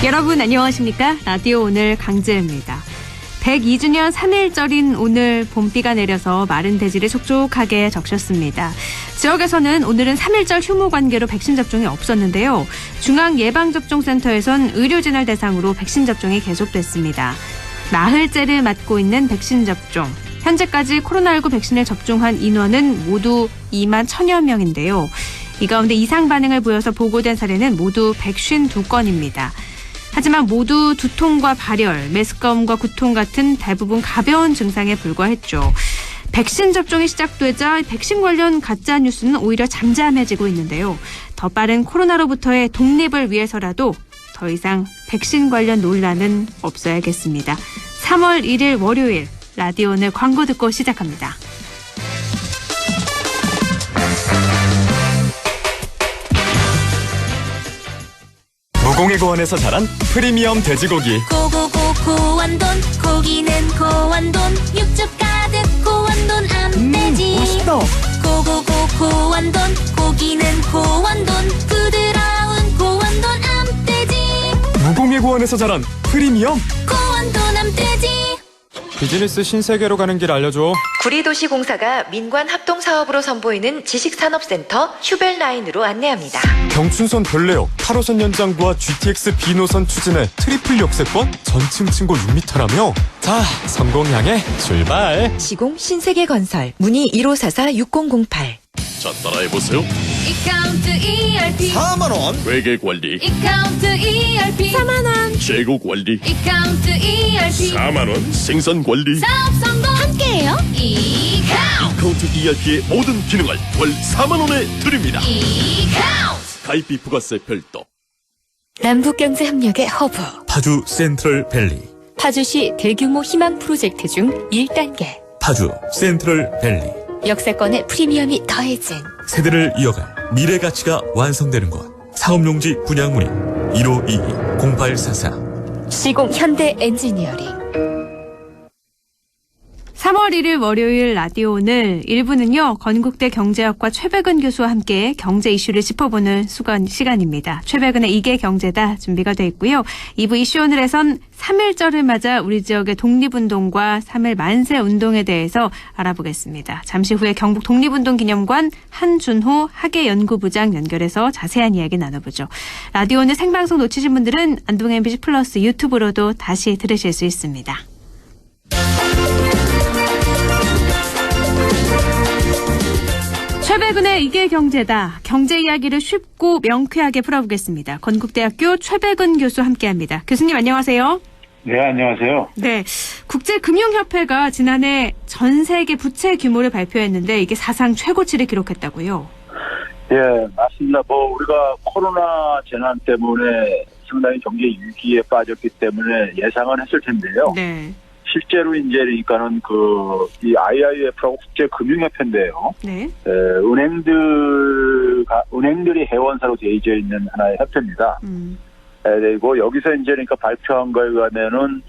여러분 안녕하십니까? 라디오 오늘 강재입니다. 102주년 3일절인 오늘 봄비가 내려서 마른 대지를 촉촉하게 적셨습니다. 지역에서는 오늘은 3일절 휴무 관계로 백신 접종이 없었는데요. 중앙예방접종센터에선 의료진을 대상으로 백신 접종이 계속됐습니다. 나흘째를 맞고 있는 백신 접종. 현재까지 코로나19 백신을 접종한 인원은 모두 2만 1,000여 명인데요. 이 가운데 이상 반응을 보여서 보고된 사례는 모두 152건입니다. 하지만 모두 두통과 발열, 메스꺼움과 구통 같은 대부분 가벼운 증상에 불과했죠. 백신 접종이 시작되자 백신 관련 가짜 뉴스는 오히려 잠잠해지고 있는데요. 더 빠른 코로나로부터의 독립을 위해서라도 더 이상 백신 관련 논란은 없어야겠습니다. 3월 1일 월요일 라디오 오늘 광고 듣고 시작합니다. 무공해 고원에서 자란 프리미엄 돼지고기. 고고고 고원돈, 고기는 고원돈, 육즙 가득 고원돈 암돼지. 맛있다. 고고고 고원돈, 고기는 고원돈, 부드러운 고원돈 암돼지. 무공해 고원에서 자란 프리미엄 고원돈 암돼지. 비즈니스 신세계로 가는 길 알려줘. 구리도시공사가 민관합동사업으로 선보이는 지식산업센터 휴벨라인으로 안내합니다. 경춘선 별내역 8호선 연장부와 GTX B노선 추진해 트리플 역세권 전층 층고 6m라며. 자, 성공 향해 출발. 시공 신세계건설 문의 1544-6008. 자, 따라해보세요. 이카운트 ERP 4만원 회계관리, 이카운트 ERP 4만원. 재고관리, 이카운트 ERP 4만원 생산관리. 사업 성공 함께해요. 이카운트 ERP의 모든 기능을 월 4만원에 드립니다. 이카운트 가입비 부가세 별도. 남북경제협력의 허브 파주 센트럴밸리, 파주시 대규모 희망 프로젝트 중 1단계 파주 센트럴밸리. 역세권의 프리미엄이 더해진 세대를 이어갈 미래 가치가 완성되는 곳. 사업용지 분양 문의 1522-0844. 시공 현대 엔지니어링. 3월 1일 월요일 라디오 오늘 1부는요. 건국대 경제학과 최백은 교수와 함께 경제 이슈를 짚어보는 시간입니다. 최백은의 이게 경제다 준비가 돼 있고요. 2부 이슈 오늘에선 3.1절을 맞아 우리 지역의 독립운동과 3.1 만세 운동에 대해서 알아보겠습니다. 잠시 후에 경북 독립운동기념관 한준호 학예연구부장 연결해서 자세한 이야기 나눠보죠. 라디오 오늘 생방송 놓치신 분들은 안동 MBC 플러스 유튜브로도 다시 들으실 수 있습니다. 최백은의 이게 경제다. 경제 이야기를 쉽고 명쾌하게 풀어보겠습니다. 건국대학교 최백은 교수 함께합니다. 교수님 안녕하세요. 네, 안녕하세요. 네, 국제금융협회가 지난해 전 세계 부채 규모를 발표했는데 이게 사상 최고치를 기록했다고요? 예, 맞습니다. 우리가 코로나 재난 때문에 상당히 경제 위기에 빠졌기 때문에 예상은 했을 텐데요. 네. 실제로 이제 그러니까는 이 IIF라고 국제금융협회인데요. 네. 은행들이 회원사로 되어져 있는 하나의 협회입니다. 그리고 여기서 이제 그러니까 발표한 거에 의하면은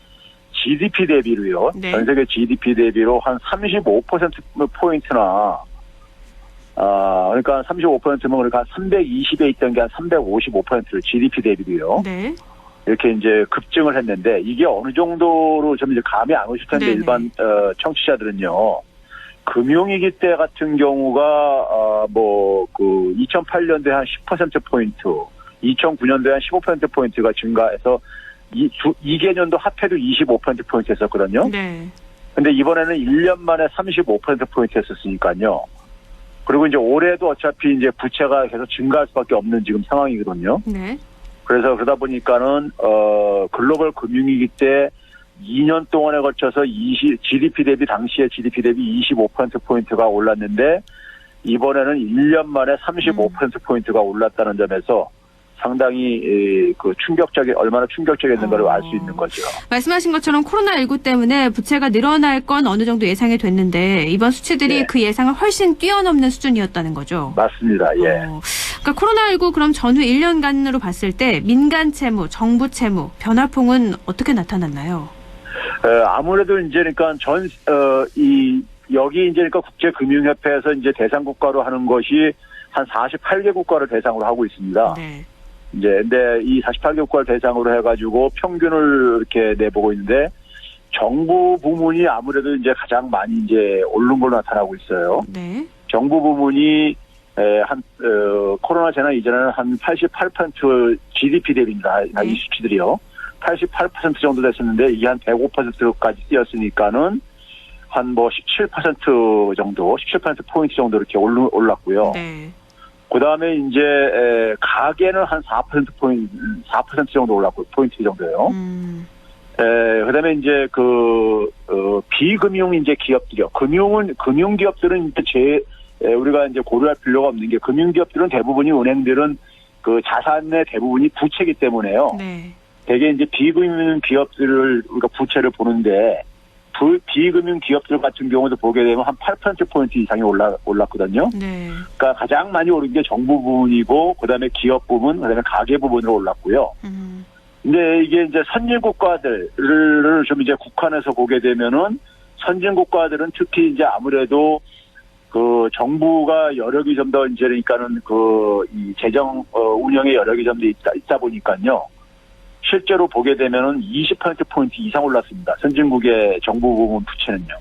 GDP 대비로요. 네. 전 세계 GDP 대비로 한 35%포인트나, 그러니까 35%면 그러니까 320에 있던 게 한 355%를 GDP 대비로요. 네. 이렇게 이제 급증을 했는데 이게 어느 정도로 좀 이제 감이 안 오실 텐데, 네네. 일반 청취자들은요. 금융위기 때 같은 경우가 2008년도에 한 10%포인트, 2009년도에 한 15%포인트가 증가해서 2개년도 합해도 25%포인트 했었거든요. 네. 근데 이번에는 1년 만에 35%포인트 했었으니까요. 그리고 이제 올해도 어차피 이제 부채가 계속 증가할 수밖에 없는 지금 상황이거든요. 네. 그래서 그러다 보니까는 글로벌 금융위기 때 2년 동안에 걸쳐서 GDP 대비 당시에 GDP 대비 25%포인트가 올랐는데 이번에는 1년 만에 35%포인트가 올랐다는 점에서 상당히 얼마나 충격적이었는가를 알 수 있는 거죠. 말씀하신 것처럼 코로나19 때문에 부채가 늘어날 건 어느 정도 예상이 됐는데 이번 수치들이 네. 그 예상을 훨씬 뛰어넘는 수준이었다는 거죠. 맞습니다. 예. 그러니까 코로나19 그럼 전후 1년간으로 봤을 때 민간 채무, 정부 채무, 변화폭은 어떻게 나타났나요? 아무래도 이제 그러니까 여기 이제 그러니까 국제금융협회에서 이제 대상 국가로 하는 것이 한 48개 국가를 대상으로 하고 있습니다. 네. 이제 근데 이 48개국가를 대상으로 해가지고 평균을 이렇게 내보고 있는데 정부 부문이 아무래도 이제 가장 많이 이제 오른 걸로 나타나고 있어요. 네. 정부 부문이 코로나 재난 이전에는 한 88% GDP 대비입니다. 이 수치들이요. 88% 정도 됐었는데 이게 한 105%까지 뛰었으니까는 한 뭐 17% 정도, 17% 정도 이렇게 올랐고요. 네. 그 다음에 이제 가계는 한 4% 정도 올랐고 포인트 정도예요. 그 다음에 이제 비금융 이제 기업들이요. 금융 기업들은 이제 우리가 이제 고려할 필요가 없는 게 금융 기업들은 대부분이 은행들은 그 자산의 대부분이 부채이기 때문에요. 네. 대개 이제 비금융 기업들을 우리가 부채를 보는데 비금융 기업들 같은 경우도 보게 되면 한 8%포인트 이상이 올랐거든요. 네. 그러니까 가장 많이 오른 게 정부 부분이고, 그 다음에 기업 부분, 그 다음에 가계 부분으로 올랐고요. 근데 이게 이제 선진 국가들을 좀 이제 국한해서 보게 되면은 선진 국가들은 특히 이제 아무래도 그 정부가 여력이 좀 더 이제 그러니까는 이 재정 운영의 여력이 좀 더 있다 보니까요. 실제로 보게 되면은 20%포인트 이상 올랐습니다. 선진국의 정부 부문 부채는요.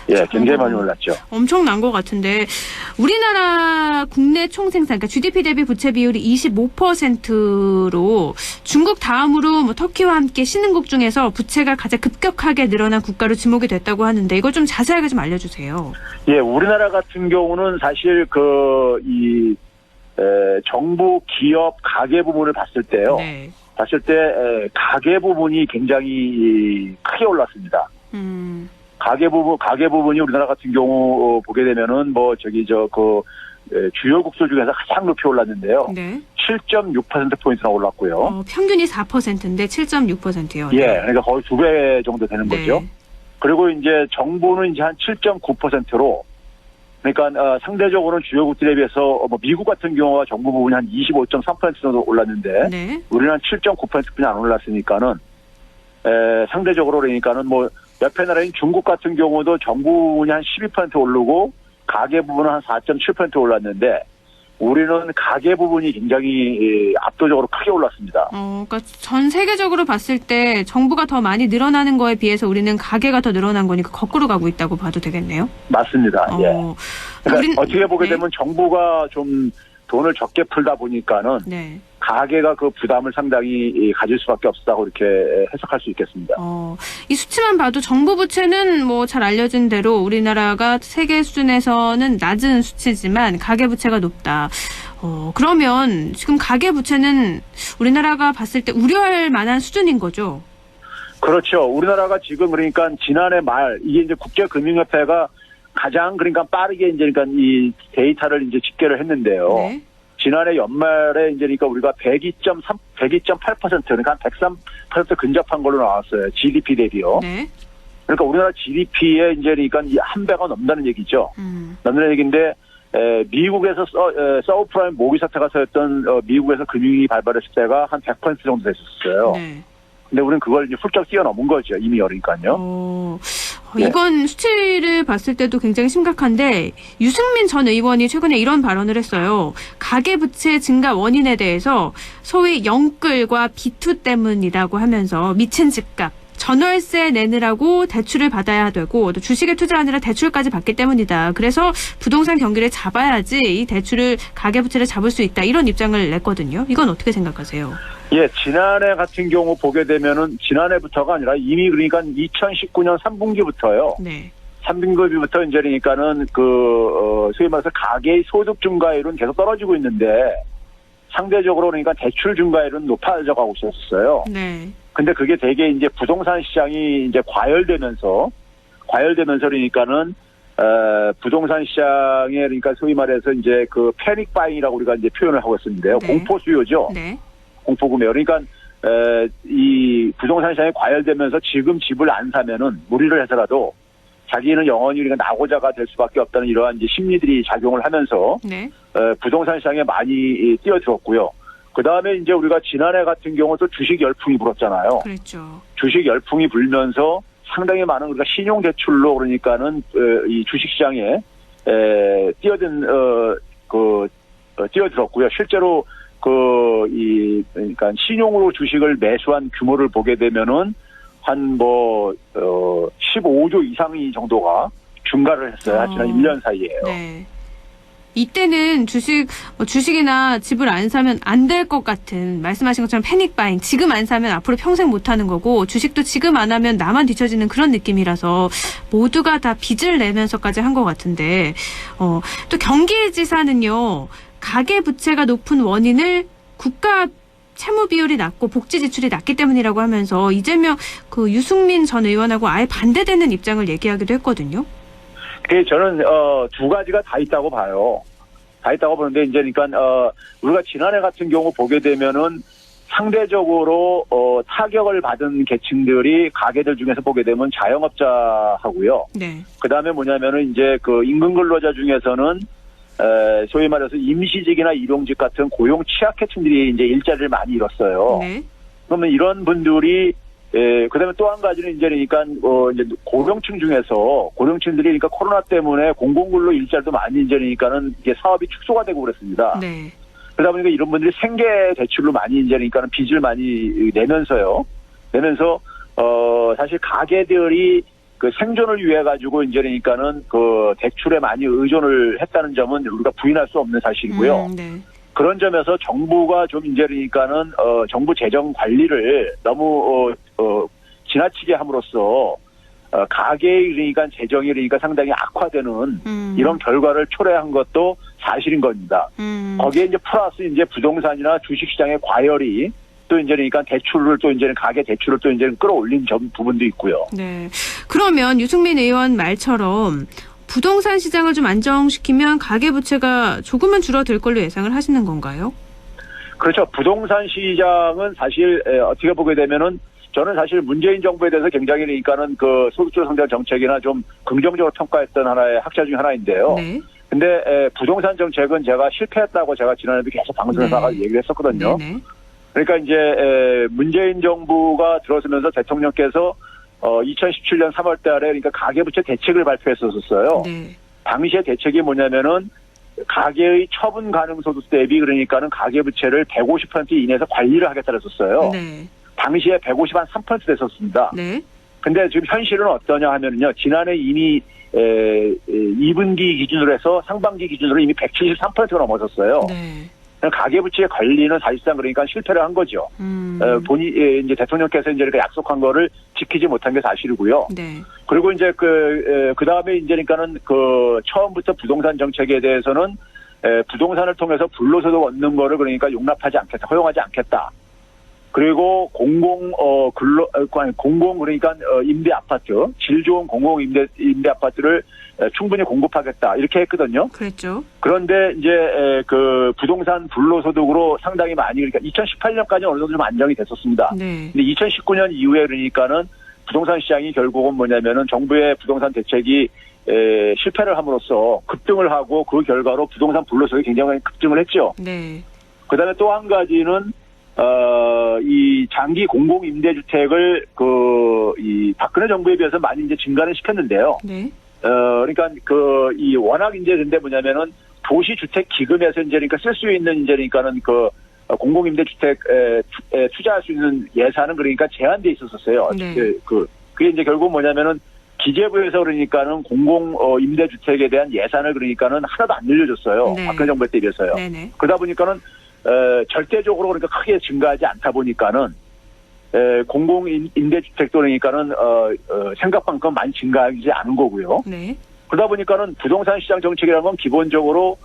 예, 굉장히 많이 올랐죠. 엄청난 것 같은데 우리나라 국내 총생산, 그러니까 GDP 대비 부채 비율이 25%로 중국 다음으로 뭐 터키와 함께 신흥국 중에서 부채가 가장 급격하게 늘어난 국가로 지목이 됐다고 하는데 이거 좀 자세하게 좀 알려주세요. 예, 우리나라 같은 경우는 사실 정부, 기업, 가계 부분을 봤을 때요. 네. 봤을 때 가계 부분이 굉장히 크게 올랐습니다. 가계 부분이 우리나라 같은 경우 보게 되면은 주요 국소 중에서 가장 높이 올랐는데요. 네. 7.6%포인트나 올랐고요. 평균이 4%인데 7.6%요. 예, 그러니까 거의 2배 정도 되는 거죠. 그리고 이제 정부는 이제 한 7.9%로 그러니까 상대적으로는 주요국들에 비해서 미국 같은 경우가 정부 부분이 한 25.3% 정도 올랐는데 네. 우리는 한 7.9%뿐이 안 올랐으니까는 상대적으로 그러니까는 옆에 나라인 중국 같은 경우도 정부 부분이 한 12% 오르고 가계 부분은 한 4.7% 올랐는데 우리는 가계 부분이 굉장히 압도적으로 크게 올랐습니다. 그러니까 전 세계적으로 봤을 때 정부가 더 많이 늘어나는 거에 비해서 우리는 가계가 더 늘어난 거니까 거꾸로 가고 있다고 봐도 되겠네요. 맞습니다. 예. 그러니까 어떻게 보게 네. 되면 정부가 좀 돈을 적게 풀다 보니까는 네. 가계가 그 부담을 상당히 가질 수밖에 없다고 이렇게 해석할 수 있겠습니다. 이 수치만 봐도 정부 부채는 뭐 잘 알려진 대로 우리나라가 세계 수준에서는 낮은 수치지만 가계 부채가 높다. 그러면 지금 가계 부채는 우리나라가 봤을 때 우려할 만한 수준인 거죠? 그렇죠. 우리나라가 지금 그러니까 지난해 말 이게 이제 국제금융협회가 가장 그러니까 빠르게 이제 그러니까 이 데이터를 이제 집계를 했는데요. 네. 지난해 연말에 이제 그러니까 우리가 102.8% 그러니까 한 103% 근접한 걸로 나왔어요. GDP 대비요. 네. 그러니까 우리나라 GDP에 이제 그러니까 한 배가 넘는다는 얘기죠. 넘는 얘기인데 미국에서 서브프라임 모기 사태가 터졌던 미국에서 금융이 발발했을 때가 한 100% 정도 됐었어요. 네. 근데 우리는 그걸 이제 훌쩍 뛰어넘은 거죠. 이미 그러니까요. 이건 수치를 봤을 때도 굉장히 심각한데 유승민 전 의원이 최근에 이런 발언을 했어요. 가계부채 증가 원인에 대해서 소위 영끌과 비투 때문이라고 하면서 미친 집값, 전월세 내느라고 대출을 받아야 되고 또 주식에 투자하느라 대출까지 받기 때문이다. 그래서 부동산 경기를 잡아야지 이 대출을 가계부채를 잡을 수 있다. 이런 입장을 냈거든요. 이건 어떻게 생각하세요? 예, 지난해 같은 경우 보게 되면은 지난해부터가 아니라 이미 그러니까 2019년 3분기부터요. 네. 3분기부터 이제 그러니까는 소위 말해서 가계의 소득 증가율은 계속 떨어지고 있는데 상대적으로 그러니까 대출 증가율은 높아져 가고 있었어요. 네. 근데 그게 되게 이제 부동산 시장이 이제 과열되면서 그러니까는 부동산 시장에 그러니까 소위 말해서 이제 패닉 바잉이라고 우리가 이제 표현을 하고 있었는데요. 네. 공포 수요죠. 네. 공포 구매. 그러니까 이 부동산 시장이 과열되면서 지금 집을 안 사면은 무리를 해서라도 자기는 영원히 우리가 낙오자가 될 수밖에 없다는 이러한 이제 심리들이 작용을 하면서 네. 부동산 시장에 많이 뛰어들었고요. 그 다음에 이제 우리가 지난해 같은 경우도 주식 열풍이 불었잖아요. 그렇죠. 주식 열풍이 불면서 상당히 많은 우리가 신용 대출로 그러니까는 이 주식 시장에 뛰어들었고요. 실제로 그러니까 신용으로 주식을 매수한 규모를 보게 되면은 한 15조 이상이 정도가 증가를 했어요. 지난 1년 사이에요. 네. 이때는 주식이나 집을 안 사면 안 될 것 같은, 말씀하신 것처럼 패닉 바잉, 지금 안 사면 앞으로 평생 못 하는 거고, 주식도 지금 안 하면 나만 뒤처지는 그런 느낌이라서 모두가 다 빚을 내면서까지 한 것 같은데, 또 경기지사는요, 가계 부채가 높은 원인을 국가 채무 비율이 낮고 복지 지출이 낮기 때문이라고 하면서 이재명 유승민 전 의원하고 아예 반대되는 입장을 얘기하기도 했거든요. 저는 두 가지가 다 있다고 봐요. 다 있다고 보는데 이제 그러니까 우리가 지난해 같은 경우 보게 되면은 상대적으로 타격을 받은 계층들이 가게들 중에서 보게 되면 자영업자하고요. 네. 그다음에 뭐냐면은 이제 그 임금 근로자 중에서는 소위 말해서 임시직이나 일용직 같은 고용 취약계층들이 이제 일자리를 많이 잃었어요. 네. 그러면 이런 분들이 그다음에 또 한 가지는 이제 그러니까 이제 고령층 중에서 고령층들이 그러니까 코로나 때문에 공공근로 일자리도 많이 이제 그러니까는 이게 사업이 축소가 되고 그랬습니다. 네. 그러다 보니까 이런 분들이 생계 대출로 많이 이제 그러니까는 빚을 많이 내면서 사실 가게들이 그 생존을 위해 가지고 이제 그러니까는 그 대출에 많이 의존을 했다는 점은 우리가 부인할 수 없는 사실이고요. 네. 그런 점에서 정부가 좀 이제 그러니까는 정부 재정 관리를 너무 지나치게 함으로써 가계의 그러니까 재정이 그러니까 상당히 악화되는 이런 결과를 초래한 것도 사실인 겁니다. 거기에 이제 플러스 이제 부동산이나 주식시장의 과열이 또 이제 그러니까 대출을 또 이제 가계 대출을 또 이제 끌어올린 부분도 있고요. 네. 그러면 유승민 의원 말처럼 부동산 시장을 좀 안정시키면 가계부채가 조금은 줄어들 걸로 예상을 하시는 건가요? 그렇죠. 부동산 시장은 사실 어떻게 보게 되면은 저는 사실 문재인 정부에 대해서 굉장히 그러니까는 그 소득주도 성장 정책이나 좀 긍정적으로 평가했던 하나의 학자 중 하나인데요. 네. 근데 부동산 정책은 제가 실패했다고 제가 지난해도 계속 방송에서 얘기를 했었거든요. 네네. 그러니까 이제 문재인 정부가 들어서면서 대통령께서 2017년 3월 달에 그러니까 가계부채 대책을 발표했었어요. 네. 당시의 대책이 뭐냐면은 가계의 처분 가능 소득 대비 그러니까는 가계부채를 150% 이내에서 관리를 하겠다 그랬었어요. 네. 당시에 150 한 3% 됐었습니다. 네. 근데 지금 현실은 어떠냐 하면요. 지난해 이미 2분기 기준으로 해서 상반기 기준으로 이미 173%가 넘어섰어요. 네. 가계부채의 관리는 사실상 그러니까 실패를 한 거죠. 이제 대통령께서 이제 약속한 거를 지키지 못한 게 사실이고요. 네. 그리고 이제 그 다음에 이제 그러니까는 그 처음부터 부동산 정책에 대해서는 부동산을 통해서 불로소득 얻는 거를 그러니까 용납하지 않겠다, 허용하지 않겠다. 그리고 공공 그러니까 임대 아파트, 질 좋은 공공 임대 아파트를 충분히 공급하겠다 이렇게 했거든요. 그랬죠. 그런데 이제 그 부동산 불로소득으로 상당히 많이 그러니까 2018년까지 어느 정도 좀 안정이 됐었습니다. 네. 근데 2019년 이후에 그러니까는 부동산 시장이 결국은 뭐냐면은 정부의 부동산 대책이 실패를 함으로써 급등을 하고 그 결과로 부동산 불로소득이 굉장히 급증을 했죠. 네. 그다음에 또 한 가지는 이 장기 공공 임대주택을 이 박근혜 정부에 비해서 많이 이제 증가를 시켰는데요. 네. 그러니까 이 워낙 이제 근데 뭐냐면은 도시주택 기금에서 이제 그러니까 쓸 수 있는 이제 그러니까는 공공 임대주택에 투자할 수 있는 예산은 그러니까 제한돼 있었어요. 네. 그게 이제 결국 뭐냐면은 기재부에서 그러니까는 공공 임대주택에 대한 예산을 그러니까는 하나도 안 늘려줬어요. 네. 박근혜 정부 때 비해서요. 네네. 그러다 보니까는 절대적으로 그러니까 크게 증가하지 않다 보니까는 공공 임대주택도 그러니까는 생각만큼 많이 증가하지 않은 거고요. 네. 그러다 보니까는 부동산 시장 정책이라는 건 기본적으로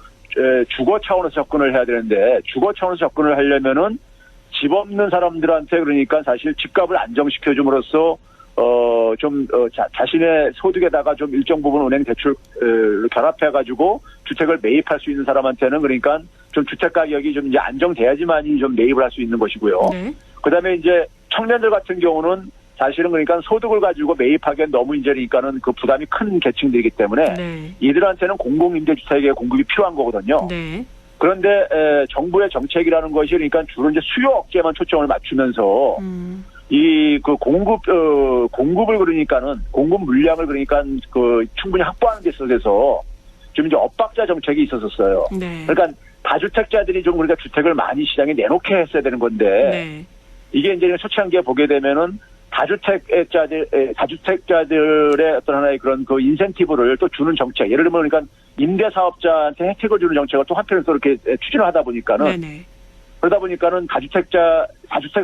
주거 차원에서 접근을 해야 되는데 주거 차원에서 접근을 하려면은 집 없는 사람들한테 그러니까 사실 집값을 안정시켜 줌으로써 자신의 소득에다가 좀 일정 부분 은행 대출 결합해가지고 주택을 매입할 수 있는 사람한테는 그러니까 좀 주택 가격이 좀 이제 안정돼야지만이 좀 매입을 할 수 있는 것이고요. 네. 그다음에 이제 청년들 같은 경우는 사실은 그러니까 소득을 가지고 매입하기엔 너무 이제 그러니까는 그 부담이 큰 계층들이기 때문에 네. 이들한테는 공공 임대주택의 공급이 필요한 거거든요. 네. 그런데 정부의 정책이라는 것이 그러니까 주로 이제 수요 억제만 초점을 맞추면서 이 그 공급을 그러니까는 공급 물량을 그러니까 충분히 확보하는 데 있어서 좀 이제 엇박자 정책이 있었어요. 네. 그러니까 다주택자들이 좀 우리가 주택을 많이 시장에 내놓게 했어야 되는 건데 네. 이게 이제 초창기에 보게 되면은 다주택자들의 어떤 하나의 그런 그 인센티브를 또 주는 정책, 예를 들면 그러니까 임대사업자한테 혜택을 주는 정책을 또 한편으로 또 이렇게 추진을 하다 보니까는 네네. 그러다 보니까는 다주택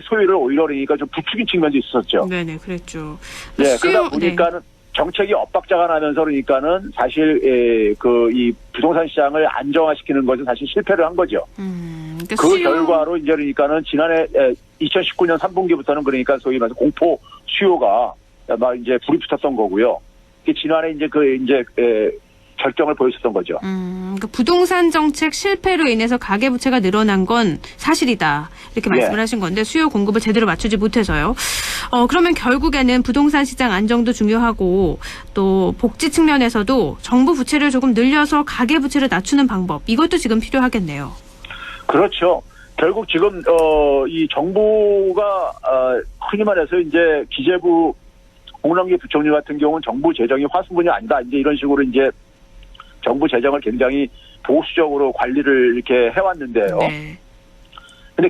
소유를 오히려 그러니까 좀 부추긴 측면도 있었죠. 네네, 그랬죠. 네, 그러다 보니까는 정책이 엇박자가 나면서 그러니까는 사실 이 부동산 시장을 안정화시키는 것은 사실 실패를 한 거죠. 그러니까 그 결과로 이제 그러니까는 지난해 2019년 3분기부터는 그러니까 소위 말해서 공포 수요가 막 이제 불이 붙었던 거고요. 지난해 이제 결정을 보였었던 거죠. 그러니까 부동산 정책 실패로 인해서 가계부채가 늘어난 건 사실이다. 이렇게 말씀을 하신 건데 수요 공급을 제대로 맞추지 못해서요. 그러면 결국에는 부동산 시장 안정도 중요하고 또 복지 측면에서도 정부 부채를 조금 늘려서 가계부채를 낮추는 방법 이것도 지금 필요하겠네요. 그렇죠. 결국 지금 이 정부가 흔히 말해서 이제 기재부 홍남기 부총리 같은 경우는 정부 재정이 화수분이 아니다. 이제 이런 식으로 이제 정부 재정을 굉장히 보수적으로 관리를 이렇게 해왔는데요. 네. 근데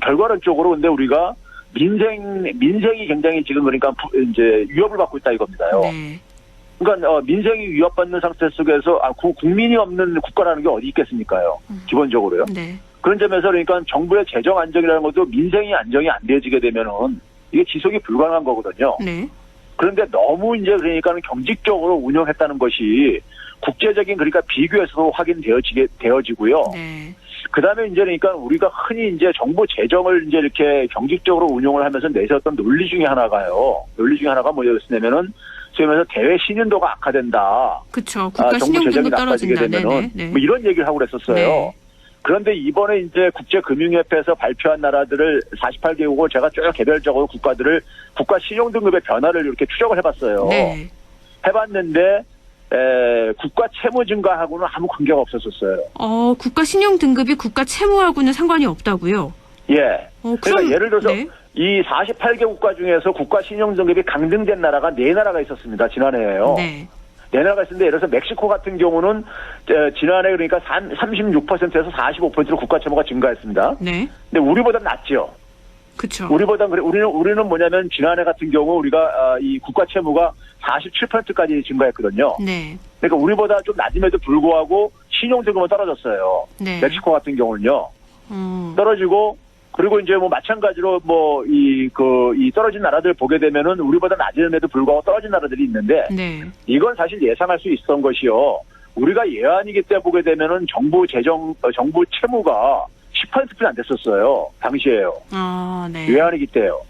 결과론적으로 근데 우리가 민생이 굉장히 지금 그러니까 이제 위협을 받고 있다 이겁니다요. 네. 그러니까 민생이 위협받는 상태 속에서 국민이 없는 국가라는 게 어디 있겠습니까요? 기본적으로요. 네. 그런 점에서 그러니까 정부의 재정 안정이라는 것도 민생이 안정이 안 되어지게 되면은 이게 지속이 불가능한 거거든요. 네. 그런데 너무 이제 그러니까는 경직적으로 운영했다는 것이 국제적인 그러니까 비교에서도 확인되어지고요. 네. 그다음에 이제 그러니까 우리가 흔히 이제 정부 재정을 이제 이렇게 경직적으로 운용을 하면서 내세웠던 논리 중에 하나가 뭐였냐면은 소위 말해서 대외 신윤도가 악화된다. 그렇죠. 국가 정부 재정이 신용등급 나빠지게 떨어진다. 되면은 네. 뭐 이런 얘기를 하고 그랬었어요. 네. 그런데 이번에 이제 국제금융협회에서 발표한 나라들을 48개국을 제가 쭉 개별적으로 국가 신용등급의 변화를 이렇게 추적을 해봤어요. 네. 해봤는데 국가 채무 증가하고는 아무 관계가 없었어요. 국가 신용 등급이 국가 채무하고는 상관이 없다고요? 예. 그러니까 예를 들어서 네. 이 48개 국가 중에서 국가 신용 등급이 강등된 나라가 4나라가 있었습니다. 지난해에요. 네. 4나라가 있었는데 예를 들어서 멕시코 같은 경우는 지난해 그러니까 36%에서 45%로 국가 채무가 증가했습니다. 네. 근데 우리보다 낫죠. 그렇죠. 우리는 뭐냐면 지난해 같은 경우 우리가 이 국가 채무가 47%까지 증가했거든요. 네. 그러니까 우리보다 좀 낮음에도 불구하고 신용 등급은 떨어졌어요. 네. 멕시코 같은 경우는요. 떨어지고 그리고 이제 뭐 마찬가지로 뭐 이 떨어진 나라들 보게 되면은 우리보다 낮음에도 불구하고 떨어진 나라들이 있는데 네. 이건 사실 예상할 수 있었던 것이요. 우리가 예안이기 때 보게 되면은 정부 채무가 10%는 안 됐었어요. 당시에요. 네. 외환위기 때요.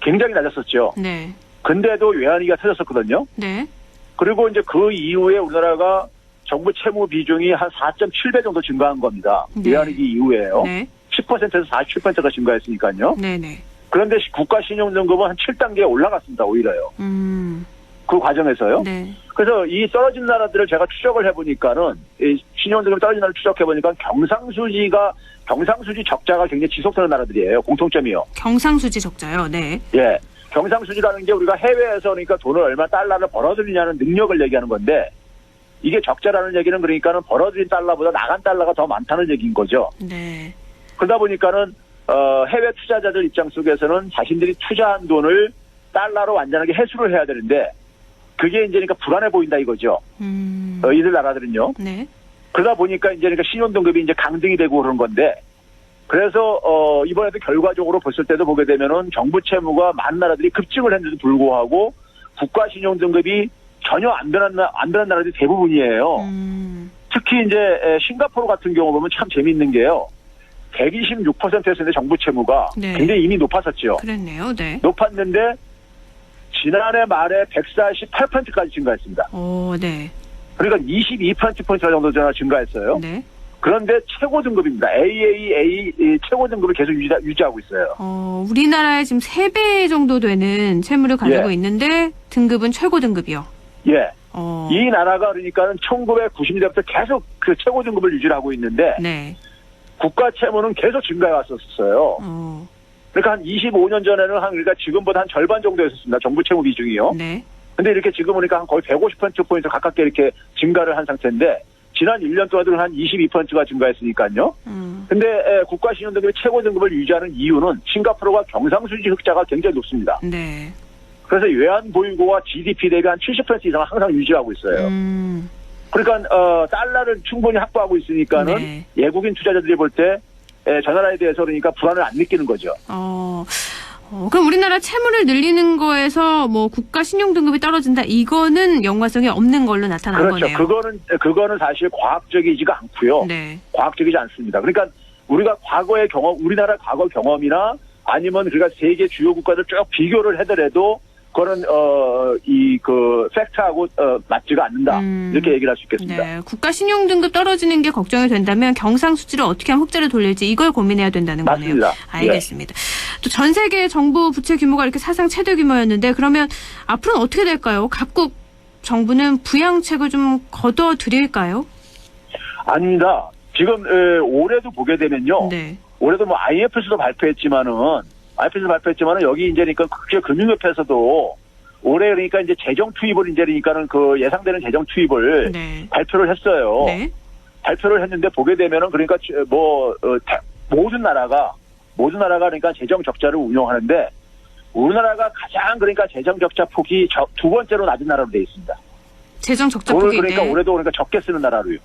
굉장히 낮았었죠. 네. 근데도 외환위기가 터졌었거든요. 네. 그리고 이제 그 이후에 우리나라가 정부 채무 비중이 한 4.7배 정도 증가한 겁니다. 네. 외환위기 이후에요. 네. 10%에서 47%가 증가했으니까요. 네네. 그런데 국가 신용등급은 한 7단계 올라갔습니다. 오히려요. 그 과정에서요. 네. 그래서 이 떨어진 나라들을 제가 추적을 해보니까는 이 신용등급이 떨어진 나라를 추적해보니까 경상수지 적자가 굉장히 지속되는 나라들이에요. 공통점이요. 경상수지 적자요. 네. 예. 경상수지라는 게 우리가 해외에서 그러니까 돈을 얼마 달러를 벌어들이냐는 능력을 얘기하는 건데 이게 적자라는 얘기는 그러니까는 벌어들인 달러보다 나간 달러가 더 많다는 얘기인 거죠. 네. 그러다 보니까는 해외 투자자들 입장 속에서는 자신들이 투자한 돈을 달러로 완전하게 회수를 해야 되는데 그게 이제 그러니까 불안해 보인다 이거죠. 이들 나라들은요. 네. 그러다 보니까 이제 그러니까 신용등급이 이제 강등이 되고 그런 건데 그래서 이번에도 결과적으로 봤을 때도 보게 되면은 정부 채무가 많은 나라들이 급증을 했는데도 불구하고 국가 신용등급이 전혀 안 변한 나라들이 대부분이에요. 특히 이제 싱가포르 같은 경우 보면 참 재미있는 게요. 126%였는데 정부 채무가 네. 굉장히 이미 높았었죠. 그랬네요. 네. 높았는데 지난해 말에 148%까지 증가했습니다. 네. 그러니까 22% 정도 증가했어요. 네. 그런데 최고 등급입니다. AAA 최고 등급을 계속 유지하고 있어요. 우리나라의 지금 3배 정도 되는 채무를 가지고 있는데 등급은 최고 등급이요. 예. 이 나라가 그러니까는 1990년대부터 계속 그 최고 등급을 유지하고 있는데 네. 국가 채무는 계속 증가해 왔었어요. 그러니까 한 25년 전에는 그러니까 지금보다 한 절반 정도였었습니다. 정부 채무 비중이요. 네. 근데 이렇게 지금 보니까 한 거의 150%포인트 가깝게 이렇게 증가를 한 상태인데 지난 1년 동안도 한 22%가 증가했으니까요. 근데 국가 신용등급의 최고 등급을 유지하는 이유는 싱가포르가 경상수지 흑자가 굉장히 높습니다. 네. 그래서 외환 보유고와 GDP 대비 한 70% 이상 항상 유지하고 있어요. 그러니까 달러를 충분히 확보하고 있으니까는 네. 외국인 투자자들이 볼 때 저 나라에 대해서 그러니까 불안을 안 느끼는 거죠. 그럼 우리나라 채무를 늘리는 거에서 뭐 국가 신용 등급이 떨어진다 이거는 연관성이 없는 걸로 나타난 그렇죠. 거네요. 그거는 사실 과학적이지가 않고요. 네. 과학적이지 않습니다. 그러니까 우리가 과거의 경험, 우리나라 과거 경험이나 아니면 우리가 세계 주요 국가들 쭉 비교를 하더라도 그거는 그 팩트하고 맞지가 않는다 이렇게 얘기를 할 수 있겠습니다. 네, 국가 신용 등급 떨어지는 게 걱정이 된다면 경상수지를 어떻게 하면 흑자를 돌릴지 이걸 고민해야 된다는 맞습니다. 거네요. 알겠습니다. 또 전 세계 정부 부채 규모가 이렇게 사상 최대 규모였는데 그러면 앞으로는 어떻게 될까요? 각국 정부는 부양책을 좀 거둬 드릴까요? 아닙니다. 지금 올해도 보게 되면요. 네. 올해도 뭐 IMF에서도 발표했지만은 여기 이제 그러니까 국제금융협회에서도 올해 그러니까 이제 재정 투입을 이제 그러니까는 그 예상되는 재정 투입을 네. 발표를 했어요. 네. 발표를 했는데 보게 되면은 그러니까 모든 나라가 그러니까 재정 적자를 운용하는데 우리나라가 가장 그러니까 재정 적자 폭이 두 번째로 낮은 나라로 되어 있습니다. 재정 적자 돈을 폭이 그러니까 올해도 그러니까 적게 쓰는 나라로요.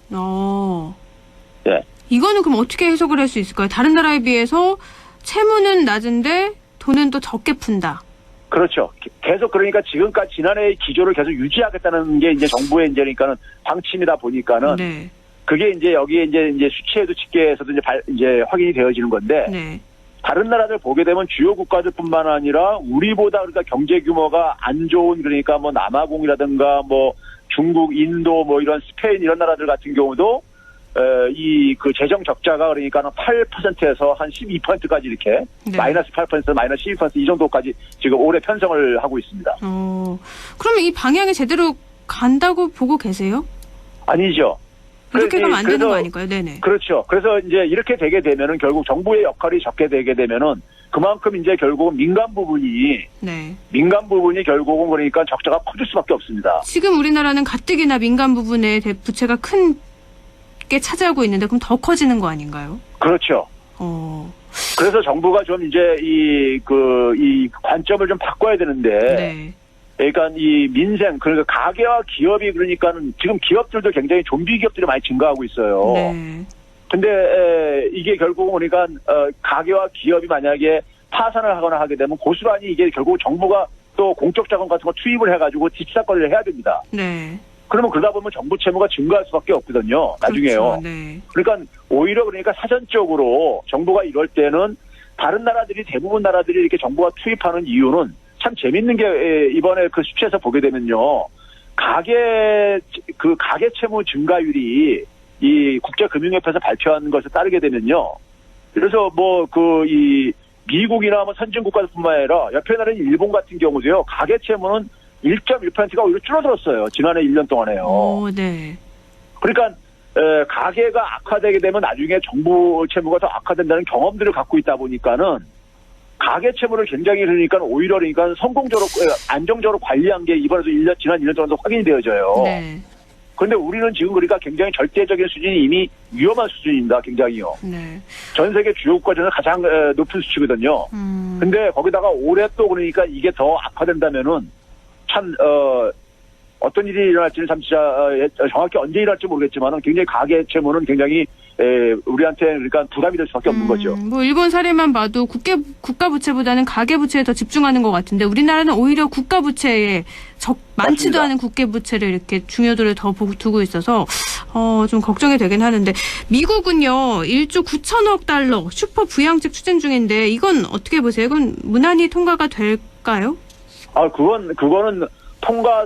네. 이거는 그럼 어떻게 해석을 할 수 있을까요? 다른 나라에 비해서 채무는 낮은데 돈은 또 적게 푼다. 그렇죠. 계속 그러니까 지금까지 지난해의 기조를 계속 유지하겠다는 게 이제 정부의 이제 그러니까는 방침이다 보니까는 네. 그게 이제 여기에 이제 수치에도 집계에서도 이제 확인이 되어지는 건데 네. 다른 나라들 보게 되면 주요 국가들뿐만 아니라 우리보다 그러니까 경제 규모가 안 좋은 그러니까 뭐 남아공이라든가 뭐 중국, 인도 뭐 이런 스페인 이런 나라들 같은 경우도 이 그 재정 적자가 그러니까는 8%에서 한 12%까지 이렇게 네. 마이너스 8%, 마이너스 12%이 정도까지 지금 올해 편성을 하고 있습니다. 그러면 이 방향이 제대로 간다고 보고 계세요? 아니죠. 이렇게 가면 안 되는 거 아닐까요? 네네. 그렇죠. 그래서 이제 이렇게 되게 되면은 결국 정부의 역할이 적게 되게 되면은 그만큼 이제 결국은 민간 부분이 결국은 그러니까 적자가 커질 수밖에 없습니다. 지금 우리나라는 가뜩이나 민간 부분에 부채가 큰 게 차지하고 있는데 그럼 더 커지는 거 아닌가요? 그렇죠. 그래서 정부가 좀 이제 이 관점을 좀 바꿔야 되는데. 네. 그러니까 이 민생, 그러니까 가계와 기업이 그러니까는 지금 기업들도 굉장히 좀비 기업들이 많이 증가하고 있어요. 네. 근데 이게 결국은 그러니까 가계와 기업이 만약에 파산을 하거나 하게 되면 고스란히 이게 결국 정부가 또 공적 자금 같은 거 투입을 해가지고 뒷사건을 해야 됩니다. 네. 그러면 그러다 보면 정부 채무가 증가할 수밖에 없거든요. 나중에요. 그렇죠. 네. 그러니까 오히려 그러니까 사전적으로 정부가 이럴 때는 다른 나라들이 대부분 나라들이 이렇게 정부가 투입하는 이유는 참 재밌는 게 이번에 그 수치에서 보게 되면요. 가계 채무 증가율이 이 국제금융협회에서 발표한 것에 따르게 되면요. 그래서 이 미국이나 선진 국가뿐만 아니라 옆에 나라인 일본 같은 경우도요. 가계 채무는 1.1%가 오히려 줄어들었어요. 지난해 1년 동안에요. 네. 그러니까 가계가 악화되게 되면 나중에 정부 채무가 더 악화된다는 경험들을 갖고 있다 보니까는 가계 채무를 굉장히 그러니까 오히려 그러니까 성공적으로 안정적으로 관리한 게 이번에도 지난 1년 동안도 확인이 되어져요. 네. 그런데 우리는 지금 그러니까 굉장히 절대적인 수준이 이미 위험한 수준입니다. 굉장히요. 네. 전 세계 주요 국가 중에서 가장 높은 수치거든요. 근데 거기다가 올해 또 그러니까 이게 더 악화된다면은 참 어떤 일이 일어날지는 참 진짜 정확히 언제 일어날지 모르겠지만은 굉장히 가계 채무는 굉장히 우리한테 그러니까 부담이 될 수밖에 없는 거죠. 뭐 일본 사례만 봐도 국가 부채보다는 가계 부채에 더 집중하는 것 같은데 우리나라는 오히려 국가 부채에 많지도 않은 국계 부채를 이렇게 중요도를 더 두고 있어서 좀 걱정이 되긴 하는데 미국은요 1조 9천억 달러 슈퍼 부양책 추진 중인데 이건 어떻게 보세요? 이건 무난히 통과가 될까요? 그거는 통과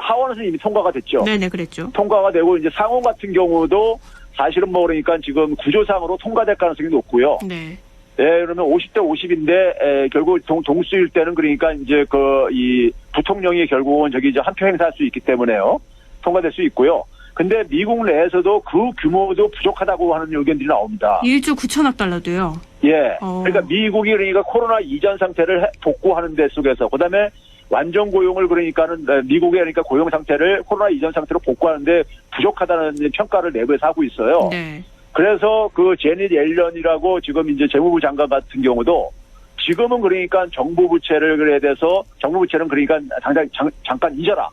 하원에서 이미 통과가 됐죠. 네네, 그랬죠. 통과가 되고 이제 상원 같은 경우도 사실은 그러니까 지금 구조상으로 통과될 가능성이 높고요. 네. 그러면 50대 50인데 결국 동수일 때는 그러니까 이제 이 부통령이 결국은 이제 한 표 행사할 수 있기 때문에요. 통과될 수 있고요. 근데 미국 내에서도 그 규모도 부족하다고 하는 의견들이 나옵니다. 1조 9천억 달러도요? 예. 그러니까 미국이 그러니까 코로나 이전 상태를 복구하는 데 속에서 그다음에 완전 고용을 그러니까는 미국의 그러니까 고용 상태를 코로나 이전 상태로 복구하는데 부족하다는 평가를 내부에서 하고 있어요. 네. 그래서 그 제닛 옐런이라고 지금 이제 재무부 장관 같은 경우도 지금은 그러니까 정부 부채를 그래야 돼서 정부 부채는 그러니까 당장 잠깐 잊어라.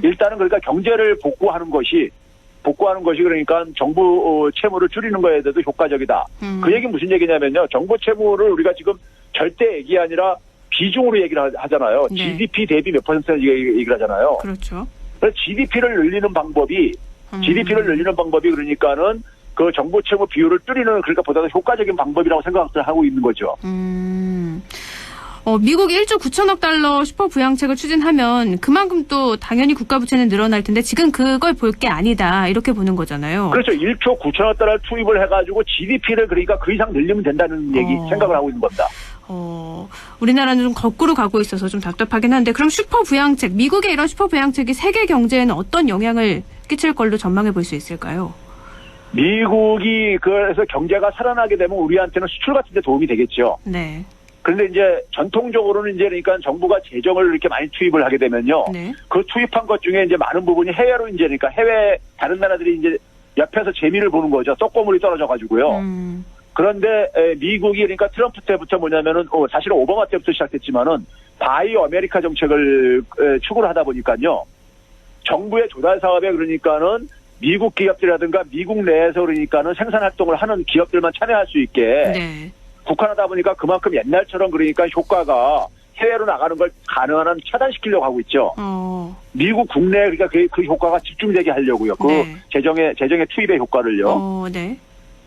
일단은 그러니까 경제를 복구하는 것이 그러니까 정부 채무를 줄이는 거에 대해서 효과적이다. 그 얘기는 무슨 얘기냐면요. 정부 채무를 우리가 지금 절대 얘기 아니라 비중으로 얘기를 하잖아요. 네. GDP 대비 몇 퍼센트 얘기를 하잖아요. 그렇죠. 그래서 GDP를 늘리는 방법이 그러니까는 그 정부 채무 비율을 줄이는 그러니까 보다 더 효과적인 방법이라고 생각을 하고 있는 거죠. 미국이 1조 9천억 달러 슈퍼 부양책을 추진하면 그만큼 또 당연히 국가 부채는 늘어날 텐데 지금 그걸 볼 게 아니다 이렇게 보는 거잖아요. 그렇죠. 1조 9천억 달러 투입을 해가지고 GDP를 그러니까 그 이상 늘리면 된다는 생각을 하고 있는 겁니다. 우리나라는 좀 거꾸로 가고 있어서 좀 답답하긴 한데 그럼 슈퍼 부양책, 미국의 이런 슈퍼 부양책이 세계 경제에는 어떤 영향을 끼칠 걸로 전망해 볼 수 있을까요? 미국이 그래서 경제가 살아나게 되면 우리한테는 수출 같은 데 도움이 되겠죠. 네. 그런데 이제 전통적으로는 이제 그러니까 정부가 재정을 이렇게 많이 투입을 하게 되면요. 네. 그 투입한 것 중에 이제 많은 부분이 해외로 이제 그러니까 해외 다른 나라들이 이제 옆에서 재미를 보는 거죠. 떡고물이 떨어져 가지고요. 그런데 미국이 그러니까 트럼프 때부터 뭐냐면은 사실은 오바마 때부터 시작됐지만은 바이 아메리카 정책을 추구를 하다 보니까요. 정부의 조달 사업에 그러니까는 미국 기업들이라든가 미국 내에서 그러니까는 생산 활동을 하는 기업들만 참여할 수 있게 네. 국한하다 보니까 그만큼 옛날처럼 그러니까 효과가 해외로 나가는 걸 가능한 한 차단시키려고 하고 있죠. 미국 국내에 그러니까 그 효과가 집중되게 하려고요. 그 네. 재정의 투입의 효과를요. 네.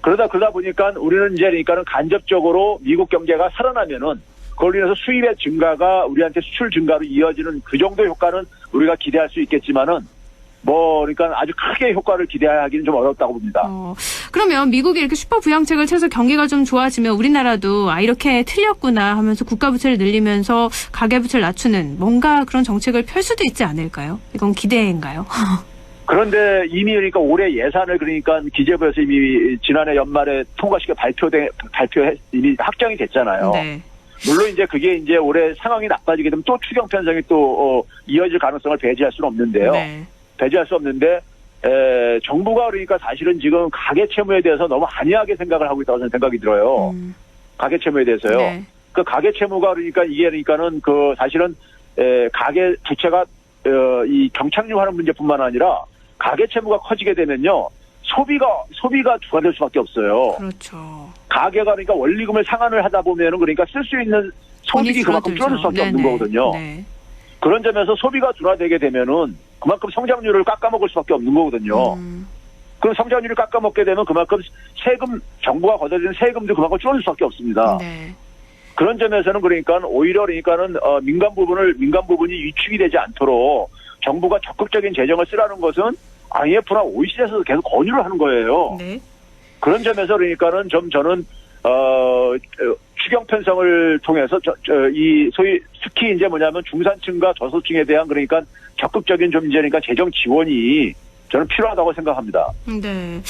그러다 보니까 우리는 이제 그러니까는 간접적으로 미국 경제가 살아나면은 그걸로 인해서 수입의 증가가 우리한테 수출 증가로 이어지는 그 정도 효과는 우리가 기대할 수 있겠지만은 그러니까 아주 크게 효과를 기대하기는 좀 어렵다고 봅니다. 그러면 미국이 이렇게 슈퍼 부양책을 쳐서 경기가 좀 좋아지면 우리나라도 이렇게 틀렸구나 하면서 국가 부채를 늘리면서 가계 부채를 낮추는 뭔가 그런 정책을 펼 수도 있지 않을까요? 이건 기대인가요? 그런데 이미 그러니까 올해 예산을 그러니까 기재부에서 이미 지난해 연말에 통과시켜 이미 확정이 됐잖아요. 네. 물론 이제 그게 이제 올해 상황이 나빠지게 되면 또 추경 편성이 또 이어질 가능성을 배제할 수는 없는데요. 네. 배제할 수 없는데 정부가 그러니까 사실은 지금 가계 채무에 대해서 너무 안이하게 생각을 하고 있다고 저는 생각이 들어요. 가계 채무에 대해서요. 네. 그 가계 채무가 그러니까 이게 그러니까는 그 사실은 가계 부채가 이 경착륙하는 문제뿐만 아니라 가계 채무가 커지게 되면요. 소비가 주가될 수밖에 없어요. 그렇죠. 가계가 그러니까 원리금을 상환을 하다 보면은 그러니까 쓸 수 있는 소득이 그만큼 줄어들 수밖에 없는 거거든요. 네. 그런 점에서 소비가 둔화되게 되면은 그만큼 성장률을 깎아먹을 수밖에 없는 거거든요. 그럼 성장률을 깎아먹게 되면 그만큼 정부가 걷어들이는 세금도 그만큼 줄어들 수밖에 없습니다. 네. 그런 점에서는 그러니까 오히려 그러니까는 민간 부분이 위축이 되지 않도록 정부가 적극적인 재정을 쓰라는 것은 IMF나 OECD에서도 계속 권유를 하는 거예요. 네. 그런 점에서 그러니까는 저는 추경 편성을 통해서 이 소위 특히 이제 뭐냐면 중산층과 저소득층에 대한 그러니까 적극적인 좀 이제 그러니까 재정 지원이 저는 필요하다고 생각합니다. 네.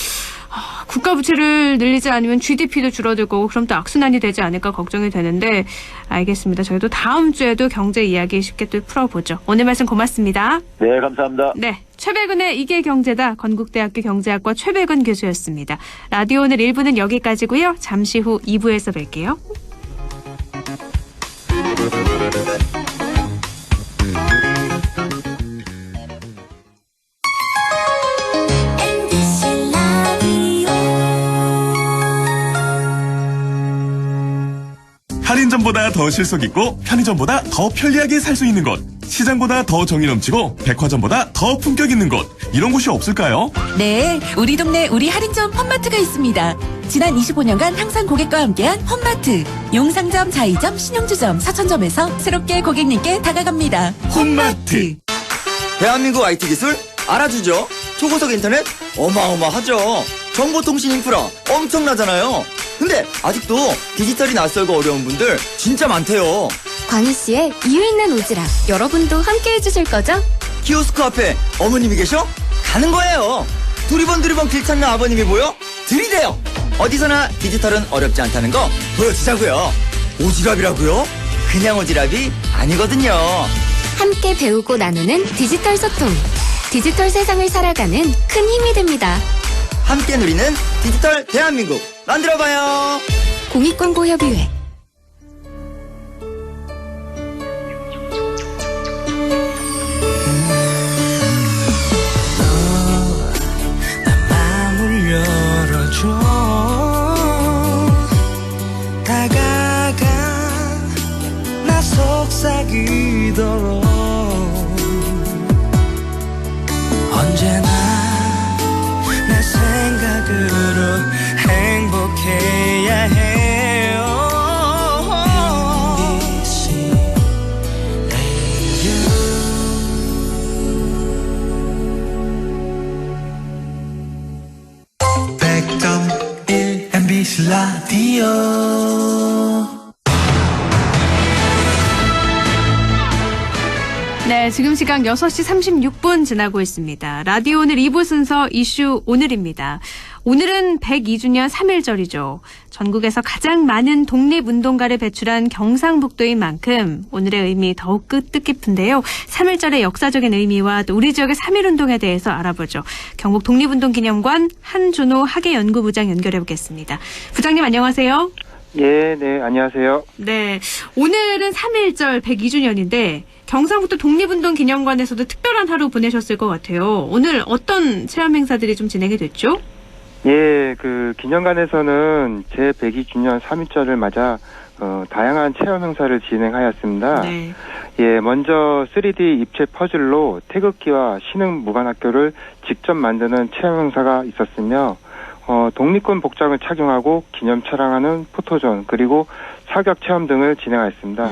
국가 부채를 늘리지 않으면 GDP도 줄어들 거고 그럼 또 악순환이 되지 않을까 걱정이 되는데 알겠습니다. 저희도 다음 주에도 경제 이야기 쉽게 또 풀어보죠. 오늘 말씀 고맙습니다. 네, 감사합니다. 네, 최백은의 이게 경제다. 건국대학교 경제학과 최백은 교수였습니다. 라디오 오늘 1부는 여기까지고요. 잠시 후 2부에서 뵐게요. 할인점보다 더 실속 있고 편의점보다 더 편리하게 살 수 있는 곳, 시장보다 더 정이 넘치고 백화점보다 더 품격 있는 곳, 이런 곳이 없을까요? 네, 우리 동네 우리 할인점 홈마트가 있습니다. 지난 25년간 항상 고객과 함께한 홈마트. 용상점, 자이점, 신용주점, 사천점에서 새롭게 고객님께 다가갑니다. 홈마트. 대한민국 IT 기술 알아주죠. 초고속 인터넷 어마어마하죠. 정보통신 인프라 엄청나잖아요. 근데 아직도 디지털이 낯설고 어려운 분들 진짜 많대요. 광희씨의 이유 있는 오지랖 여러분도 함께 해주실 거죠? 키오스크 앞에 어머님이 계셔? 가는 거예요. 두리번 길 찾는 아버님이 보여? 들이대요. 어디서나 디지털은 어렵지 않다는 거 보여주자고요. 오지랖이라고요? 그냥 오지랖이 아니거든요. 함께 배우고 나누는 디지털 소통. 디지털 세상을 살아가는 큰 힘이 됩니다. 함께 누리는 디지털 대한민국 만들어봐요. 공익광고협의회. 다가가 나 속삭이도록 언제나 내 생각으로 행복해야 해요. MBC Radio 100.1 MBC 라디오. 네, 지금 시각 6시 36분 지나고 있습니다. 라디오 오늘 2부 순서 이슈 오늘입니다. 오늘은 102주년 3.1절이죠. 전국에서 가장 많은 독립운동가를 배출한 경상북도인 만큼 오늘의 의미 더욱 뜻깊은데요. 3.1절의 역사적인 의미와 또 우리 지역의 3.1운동에 대해서 알아보죠. 경북 독립운동기념관 한준호 학예연구부장 연결해보겠습니다. 부장님 안녕하세요. 예, 네, 안녕하세요. 네, 오늘은 3.1절 102주년인데 경상북도 독립운동기념관에서도 특별한 하루 보내셨을 것 같아요. 오늘 어떤 체험 행사들이 좀 진행이 됐죠? 예, 그 기념관에서는 제 102주년 3.1절을 맞아 다양한 체험 행사를 진행하였습니다. 네. 예, 먼저 3D 입체 퍼즐로 태극기와 신흥 무관학교를 직접 만드는 체험 행사가 있었으며 독립군 복장을 착용하고 기념 촬영하는 포토존 그리고 사격 체험 등을 진행하였습니다.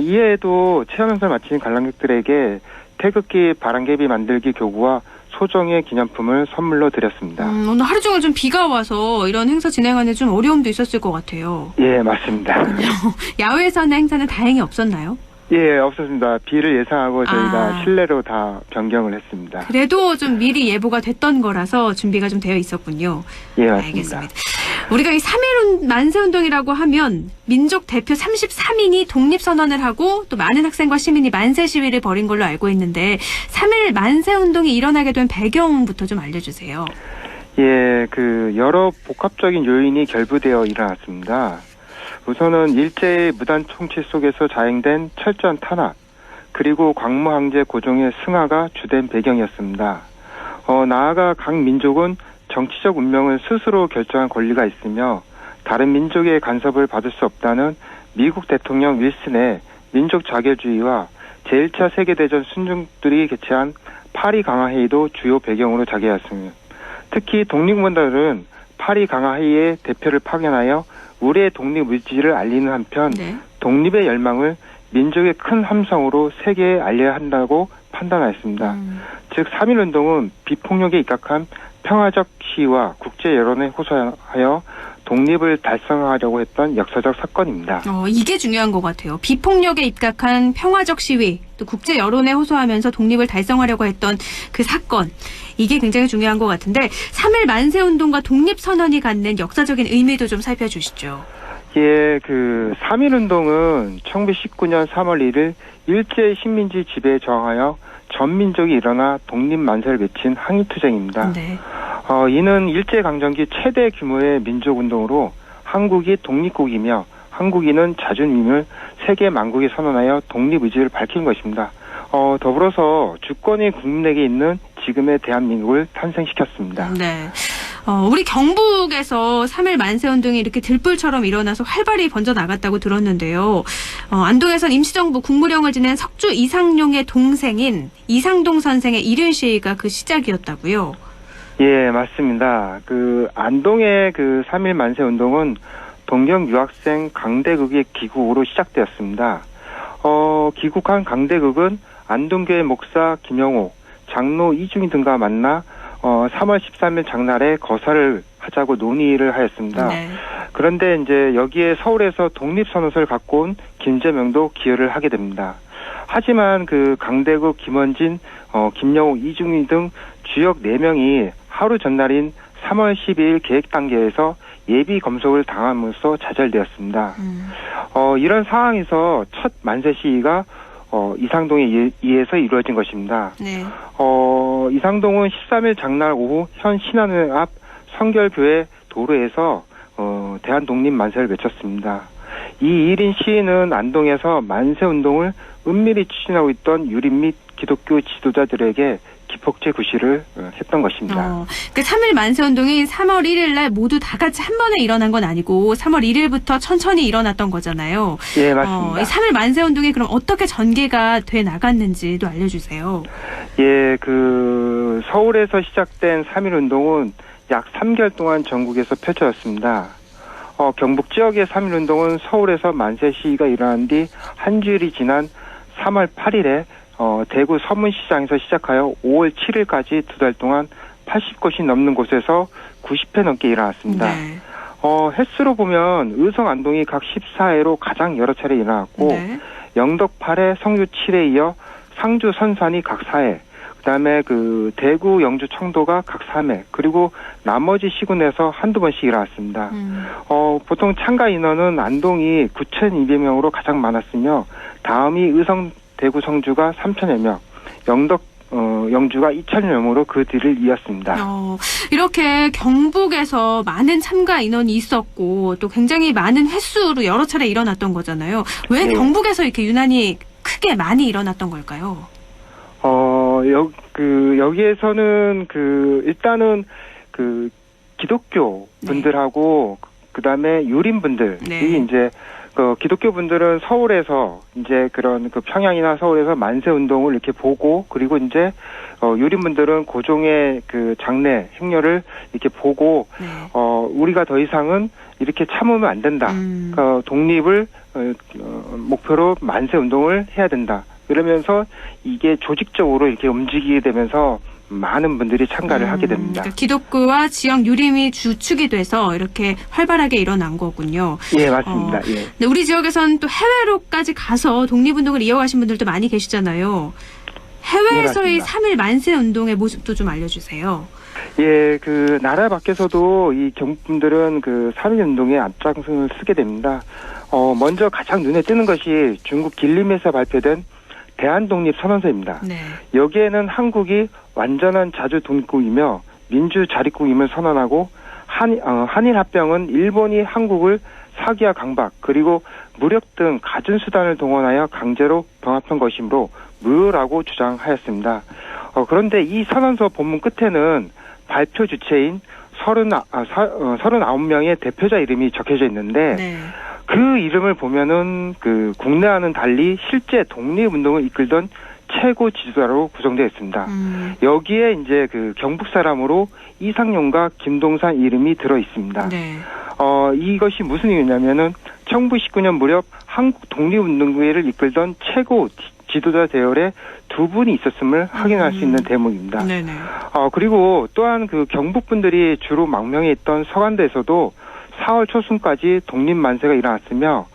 이외에도 체험 행사를 마친 관람객들에게 태극기 바람개비 만들기 교구와 소정의 기념품을 선물로 드렸습니다. 오늘 하루 종일 좀 비가 와서 이런 행사 진행하는 좀 어려움도 있었을 것 같아요. 예, 맞습니다. 야외에서 하는 행사는 다행히 없었나요? 예, 없었습니다. 비를 예상하고 저희가 실내로 다 변경을 했습니다. 그래도 좀 미리 예보가 됐던 거라서 준비가 좀 되어 있었군요. 예, 맞습니다. 알겠습니다. 우리가 이 3.1 만세운동이라고 하면 민족 대표 33인이 독립선언을 하고 또 많은 학생과 시민이 만세 시위를 벌인 걸로 알고 있는데 3.1 만세운동이 일어나게 된 배경부터 좀 알려주세요. 예, 그 여러 복합적인 요인이 결부되어 일어났습니다. 우선은 일제의 무단 통치 속에서 자행된 철저한 탄압, 그리고 광무 황제 고종의 승하가 주된 배경이었습니다. 나아가 각 민족은 정치적 운명을 스스로 결정할 권리가 있으며 다른 민족의 간섭을 받을 수 없다는 미국 대통령 윌슨의 민족 자결주의와 제1차 세계대전 순중들이 개최한 파리 강화회의도 주요 배경으로 작용했습니다. 특히 독립운동가들은 파리 강화회의의 대표를 파견하여 우리의 독립 의지를 알리는 한편 독립의 열망을 민족의 큰 함성으로 세계에 알려야 한다고 판단하였습니다. 즉 3.1운동은 비폭력에 입각한 평화적 시위와 국제 여론에 호소하여 독립을 달성하려고 했던 역사적 사건입니다. 이게 중요한 것 같아요. 비폭력에 입각한 평화적 시위, 또 국제 여론에 호소하면서 독립을 달성하려고 했던 그 사건. 이게 굉장히 중요한 것 같은데 3.1 만세운동과 독립선언이 갖는 역사적인 의미도 좀 살펴주시죠. 예, 그 3.1운동은 1919년 3월 1일 일제 식민지 지배에 저항하여 전 민족이 일어나 독립 만세를 외친 항일투쟁입니다. 네. 이는 일제강점기 최대 규모의 민족운동으로 한국이 독립국이며 한국인은 자주님을 세계 만국에 선언하여 독립 의지를 밝힌 것입니다. 더불어서 주권이 국민에게 있는 지금의 대한민국을 탄생시켰습니다. 네. 우리 경북에서 3.1 만세운동이 이렇게 들불처럼 일어나서 활발히 번져나갔다고 들었는데요. 안동에선 임시정부 국무령을 지낸 석주 이상용의 동생인 이상동 선생의 일일 시위가 그 시작이었다고요. 예, 맞습니다. 그 안동의 그 3.1 만세운동은 동경 유학생 강대극의 기국으로 시작되었습니다. 기국한 강대극은 안동교회 목사 김영옥, 장로 이중희 등과 만나 3월 13일 장날에 거사를 하자고 논의를 하였습니다. 네. 그런데 이제 여기에 서울에서 독립선언서를 갖고 온 김재명도 기여를 하게 됩니다. 하지만 그 강대국, 김원진, 김영옥, 이중희 등 주역 4명이 하루 전날인 3월 12일 계획 단계에서 예비 검속을 당함으로써 좌절되었습니다. 이런 상황에서 첫 만세 시위가 이상동에 의해서 이루어진 것입니다. 네. 이상동은 13일 장날 오후 현 신안회 앞 성결교회 도로에서 대한독립 만세를 외쳤습니다. 이 1인 시위는 안동에서 만세운동을 은밀히 추진하고 있던 유림 및 기독교 지도자들에게 기폭제 구실을 했던 것입니다. 그 3일 만세운동이 3월 1일 날 모두 다 같이 한 번에 일어난 건 아니고 3월 1일부터 천천히 일어났던 거잖아요. 예, 맞습니다. 이 3일 만세운동이 그럼 어떻게 전개가 돼 나갔는지도 알려주세요. 예, 서울에서 시작된 3일 운동은 약 3개월 동안 전국에서 펼쳐졌습니다. 경북 지역의 3일 운동은 서울에서 만세 시위가 일어난 뒤 한 주일이 지난 3월 8일에 대구 서문시장에서 시작하여 5월 7일까지 2달 동안 80곳이 넘는 곳에서 90회 넘게 일어났습니다. 네. 횟수로 보면 의성 안동이 각 14회로 가장 여러 차례 일어났고 네. 영덕 8회, 성주 7회에 이어 상주 선산이 각 4회, 그다음에 대구, 영주, 청도가 각 3회, 그리고 나머지 시군에서 한두 번씩 일어났습니다. 보통 참가 인원은 안동이 9,200명으로 가장 많았으며 다음이 의성, 대구, 성주가 3,000여 명, 영덕, 영주가 2,000여 명으로 그 뒤를 이었습니다. 이렇게 경북에서 많은 참가 인원이 있었고 또 굉장히 많은 횟수로 여러 차례 일어났던 거잖아요. 왜 네. 경북에서 이렇게 유난히 크게 많이 일어났던 걸까요? 여기에서는 일단은 기독교 분들하고 그다음에 유림 분들이 네. 이제 기독교 분들은 서울에서 이제 그런 평양이나 서울에서 만세 운동을 이렇게 보고 그리고 이제 유림 분들은 고종의 장례 행렬을 이렇게 보고 네. 우리가 더 이상은 이렇게 참으면 안 된다. 독립을 목표로 만세 운동을 해야 된다. 그러면서 이게 조직적으로 이렇게 움직이게 되면서 많은 분들이 참가를 하게 됩니다. 그러니까 기독교와 지역 유림이 주축이 돼서 이렇게 활발하게 일어난 거군요. 예, 맞습니다. 예. 근데 우리 지역에서는 또 해외로까지 가서 독립운동을 이어가신 분들도 많이 계시잖아요. 해외에서의 예, 3일 만세운동의 모습도 좀 알려주세요. 예, 나라 밖에서도 이 경북분들은 3일 운동에 앞장을 쓰게 됩니다. 먼저 가장 눈에 띄는 것이 중국 길림에서 발표된 대한독립선언서입니다. 네. 여기에는 한국이 완전한 자주 독립국이며 민주 자립국임을 선언하고 한일 합병은 일본이 한국을 사기와 강박 그리고 무력 등 갖은 수단을 동원하여 강제로 병합한 것이므로 무효라고 주장하였습니다. 그런데 이 선언서 본문 끝에는 발표 주체인 39명의 대표자 이름이 적혀져 있는데 네. 그 이름을 보면은 국내와는 달리 실제 독립운동을 이끌던 최고 지도자로 구성되어 있습니다. 여기에 이제 경북 사람으로 이상용과 김동산 이름이 들어 있습니다. 네. 이것이 무슨 의미냐면은 1919년 무렵 한국 독립운동회를 이끌던 최고 지도자 대열에 두 분이 있었음을 확인할 수 있는 대목입니다. 네네. 그리고 또한 경북 분들이 주로 망명해 있던 서간도에서도 4월 초순까지 독립만세가 일어났으며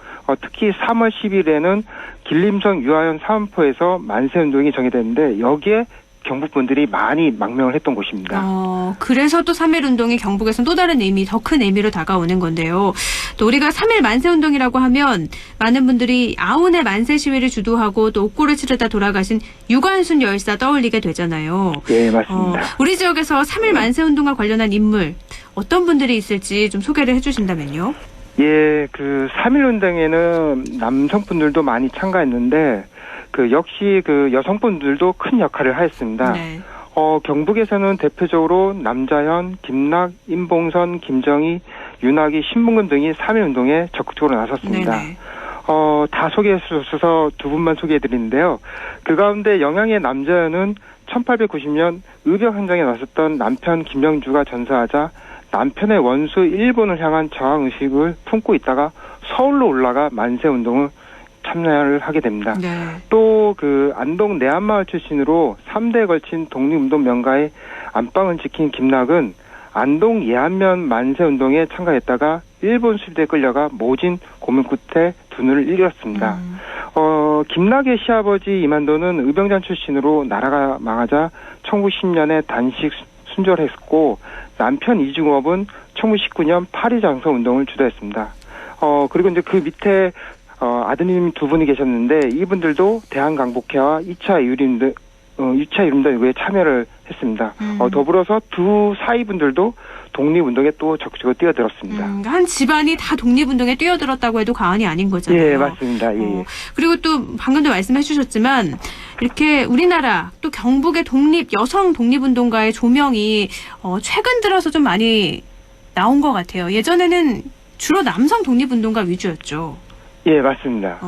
특히 3월 10일에는 길림성 유아현 사원포에서 만세운동이 정해졌는데 여기에 경북분들이 많이 망명을 했던 곳입니다. 그래서 또 3일 운동이 경북에서는 또 다른 의미, 더 큰 의미로 다가오는 건데요. 또 우리가 3일 만세운동이라고 하면 많은 분들이 아운의 만세 시위를 주도하고 또 옥고를 치르다 돌아가신 유관순 열사 떠올리게 되잖아요. 네, 맞습니다. 우리 지역에서 3일 만세운동과 관련한 인물 어떤 분들이 있을지 좀 소개를 해주신다면요. 예, 3일 운동에는 남성분들도 많이 참가했는데 역시 여성분들도 큰 역할을 하였습니다. 네. 경북에서는 대표적으로 남자현, 김낙, 임봉선, 김정희, 윤학이, 신문근 등이 3일 운동에 적극적으로 나섰습니다. 네네. 다 소개할 수 없어서 두 분만 소개해드리는데요. 그 가운데 영양의 남자현은 1890년 의병 행정에 나섰던 남편 김영주가 전사하자 남편의 원수 일본을 향한 저항의식을 품고 있다가 서울로 올라가 만세운동을 참여를 하게 됩니다. 네. 또 안동 내안마을 출신으로 3대에 걸친 독립운동 명가의 안방을 지킨 김낙은 안동 예안면 만세운동에 참가했다가 일본 수비대에 끌려가 모진 고문 끝에 두 눈을 잃었습니다. 김낙의 시아버지 이만도는 의병장 출신으로 나라가 망하자 1910년에 단식 순절했고 남편 이중업은 1919년 파리 장서 운동을 주도했습니다. 그리고 이제 그 밑에 아드님 두 분이 계셨는데 이분들도 대한강복회와 2차 유림단에 참여를 했습니다. 더불어서 두 사위분들도 독립운동에 또 적극적으로 뛰어들었습니다. 한 집안이 다 독립운동에 뛰어들었다고 해도 과언이 아닌 거잖아요. 예, 맞습니다. 예. 그리고 또 방금도 말씀해 주셨지만 이렇게 우리나라 또 경북의 여성 독립운동가의 조명이 최근 들어서 좀 많이 나온 것 같아요. 예전에는 주로 남성 독립운동가 위주였죠. 예, 맞습니다.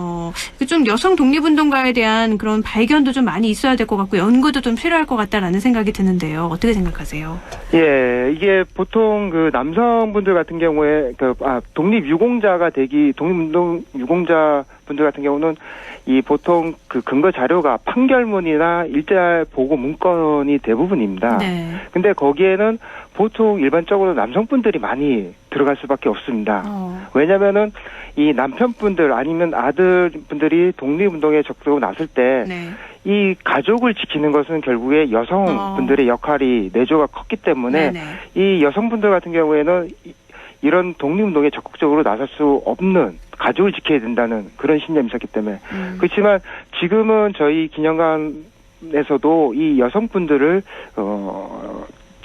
좀 여성 독립운동가에 대한 그런 발견도 좀 많이 있어야 될 것 같고 연구도 좀 필요할 것 같다라는 생각이 드는데요. 어떻게 생각하세요? 예, 이게 보통 그 남성분들 같은 경우에 독립운동 유공자 분들 같은 경우는 이 보통 그 근거 자료가 판결문이나 일제 보고 문건이 대부분입니다. 네. 근데 거기에는 보통 일반적으로 남성분들이 많이 들어갈 수밖에 없습니다. 왜냐면은 이 남편분들 아니면 아들분들이 독립운동에 적극적으로 나설 때 이 가족을 지키는 것은 결국에 여성분들의 역할이 내조가 컸기 때문에 이 여성분들 같은 경우에는 이런 독립운동에 적극적으로 나설 수 없는 가족을 지켜야 된다는 그런 신념이 있었기 때문에 그렇지만 지금은 저희 기념관에서도 이 여성분들을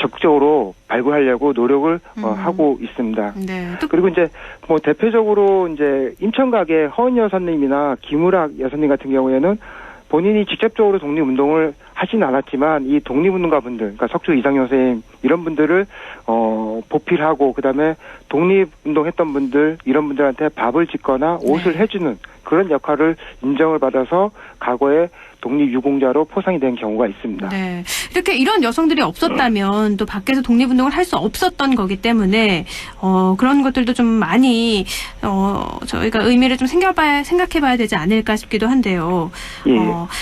적극적으로 발굴하려고 노력을 하고 있습니다. 네. 그리고 이제 뭐 대표적으로 이제 인천각의 허은 여사님이나 김우락 여사님 같은 경우에는 본인이 직접적으로 독립운동을 하진 않았지만 이 독립운동가분들, 그러니까 석주 이상용 선생님 이런 분들을 보필하고 그다음에 독립운동했던 분들 이런 분들한테 밥을 짓거나 옷을 해주는 그런 역할을 인정을 받아서 과거에 독립유공자로 포상이 된 경우가 있습니다. 네. 이렇게 이런 여성들이 없었다면 또 밖에서 독립운동을 할 수 없었던 거기 때문에 그런 것들도 좀 많이 저희가 의미를 좀 생각해봐야 되지 않을까 싶기도 한데요. 예.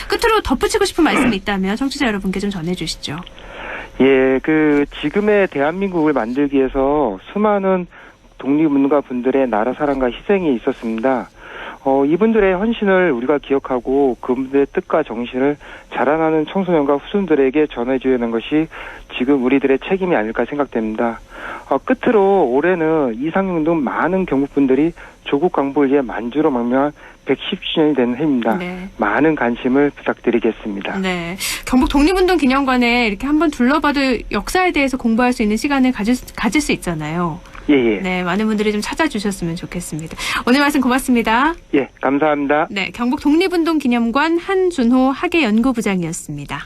끝으로 덧붙이고 싶은 말씀이 있다면 청취자 여러분께 좀 전해주시죠. 예, 지금의 대한민국을 만들기 위해서 수많은 독립운동가 분들의 나라 사랑과 희생이 있었습니다. 이분들의 헌신을 우리가 기억하고 그분들의 뜻과 정신을 자라나는 청소년과 후손들에게 전해줘야 하는 것이 지금 우리들의 책임이 아닐까 생각됩니다. 끝으로 올해는 이상용 등 많은 경북분들이 조국 강복을 위해 만주로 망명한 110주년이 되는 해입니다. 많은 관심을 부탁드리겠습니다. 네, 경북 독립운동 기념관에 이렇게 한번 둘러봐도 역사에 대해서 공부할 수 있는 시간을 가질 수 있잖아요. 예. 네, 많은 분들이 좀 찾아주셨으면 좋겠습니다. 오늘 말씀 고맙습니다. 예, 감사합니다. 네, 경북 독립운동 기념관 한준호 학예연구부장이었습니다.